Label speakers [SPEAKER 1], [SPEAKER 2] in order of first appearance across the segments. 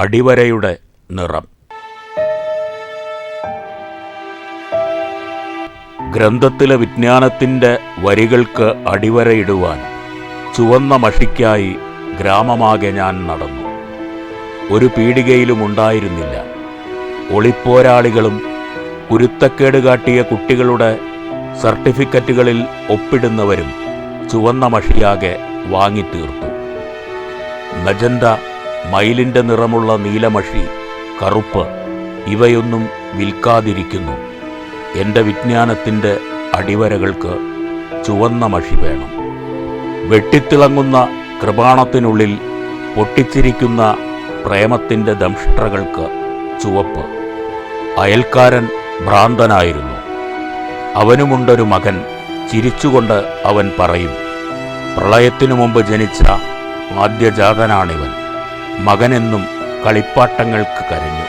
[SPEAKER 1] അടിവരയുടെ നിറം. ഗ്രന്ഥത്തിലെ വിജ്ഞാനത്തിൻ്റെ വരികൾക്ക് അടിവരയിടുവാൻ ചുവന്ന മഷിക്കായി ഗ്രാമമാകെ ഞാൻ നടന്നു. ഒരു പീടികയിലും ഉണ്ടായിരുന്നില്ല. ഒളിപ്പോരാളികളും കുരുത്തക്കേട് കാട്ടിയ കുട്ടികളുടെ സർട്ടിഫിക്കറ്റുകളിൽ ഒപ്പിടുന്നവരും ചുവന്ന മഷിയാകെ വാങ്ങിത്തീർത്തു. മജന്ത, മയിലിൻ്റെ നിറമുള്ള നീലമഷി, കറുപ്പ് ഇവയൊന്നും വിൽക്കാതിരിക്കുന്നു. എൻ്റെ വിജ്ഞാനത്തിൻ്റെ അടിവരകൾക്ക് ചുവന്ന മഷി വേണം. വെട്ടിത്തിളങ്ങുന്ന കൃപാണത്തിനുള്ളിൽ പൊട്ടിച്ചിരിക്കുന്ന പ്രേമത്തിൻ്റെ ദംഷ്ട്രകൾക്ക് ചുവപ്പ്. അയൽക്കാരൻ ഭ്രാന്തനായിരുന്നു. അവനുമുണ്ടൊരു മകൻ. ചിരിച്ചുകൊണ്ട് അവൻ പറയും, പ്രളയത്തിനു മുമ്പ് ജനിച്ച ആദ്യജാതനാണിവൻ. മകനെന്നും കളിപ്പാട്ടങ്ങൾക്ക് കരഞ്ഞു.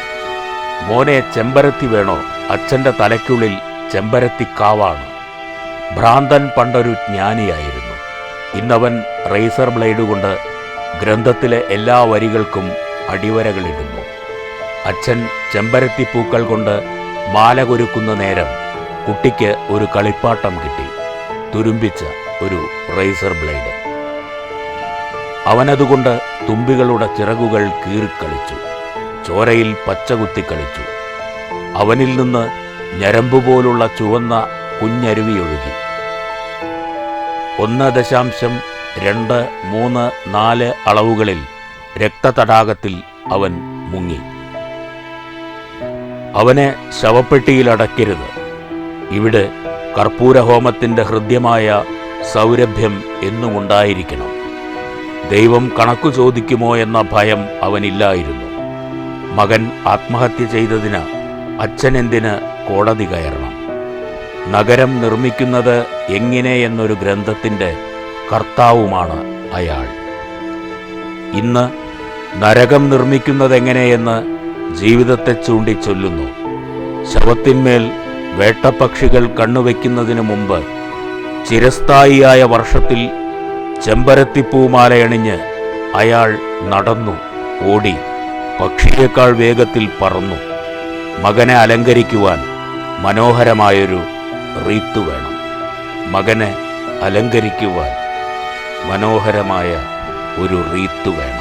[SPEAKER 1] മോനെ, ചെമ്പരത്തി വേണോ? അച്ഛൻ്റെ തലയ്ക്കുള്ളിൽ ചെമ്പരത്തിക്കാവാണ്. ഭ്രാന്തൻ പണ്ടൊരു ജ്ഞാനിയായിരുന്നു. ഇന്നവൻ റേസർ ബ്ലേഡ് കൊണ്ട് ഗ്രന്ഥത്തിലെ എല്ലാ വരികൾക്കും അടിവരകളിടുന്നു. അച്ഛൻ ചെമ്പരത്തിപ്പൂക്കൾ കൊണ്ട് മാല കൊരുക്കുന്ന നേരം കുട്ടിക്ക് ഒരു കളിപ്പാട്ടം കിട്ടി, തുരുമ്പിച്ച ഒരു റേസർ ബ്ലേഡ്. അവനതുകൊണ്ട് തുമ്പികളുടെ ചിറകുകൾ കീറിക്കളിച്ചു, ചോരയിൽ പച്ച കുത്തിക്കളിച്ചു. അവനിൽ നിന്ന് ഞരമ്പുപോലുള്ള ചുവന്ന കുഞ്ഞരുവിയൊഴുകി. 1.234 അളവുകളിൽ രക്തതടാകത്തിൽ അവൻ മുങ്ങി. അവനെ ശവപ്പെട്ടിയിലടയ്ക്കരുത്. ഇവിടെ കർപ്പൂരഹോമത്തിൻ്റെ ഹൃദ്യമായ സൗരഭ്യം എന്നുമുണ്ടായിരിക്കണം. ദൈവം കണക്കു ചോദിക്കുമോ എന്ന ഭയം അവനില്ലായിരുന്നു. മകൻ ആത്മഹത്യ ചെയ്തതിന് അച്ഛനെന്തിന് കോടതി കയറണം? നഗരം നിർമ്മിക്കുന്നത് എങ്ങനെയെന്നൊരു ഗ്രന്ഥത്തിൻ്റെ കർത്താവുമാണ് അയാൾ. ഇന്ന് നരകം നിർമ്മിക്കുന്നതെങ്ങനെയെന്ന് ജീവിതത്തെ ചൂണ്ടിച്ചൊല്ലുന്നു. ശവത്തിന്മേൽ വേട്ടപ്പക്ഷികൾ കണ്ണുവെക്കുന്നതിനു മുമ്പ് ചിരസ്ഥായിയായ വർഷത്തിൽ ചെമ്പരത്തിപ്പൂമാലയണിഞ്ഞ് അയാൾ നടന്നു, ഓടി, പക്ഷിയേക്കാൾ വേഗത്തിൽ പറന്നു. മകനെ അലങ്കരിക്കുവാൻ മനോഹരമായൊരു റീത്ത് വേണം. മകനെ അലങ്കരിക്കുവാൻ മനോഹരമായ ഒരു റീത്ത് വേണം.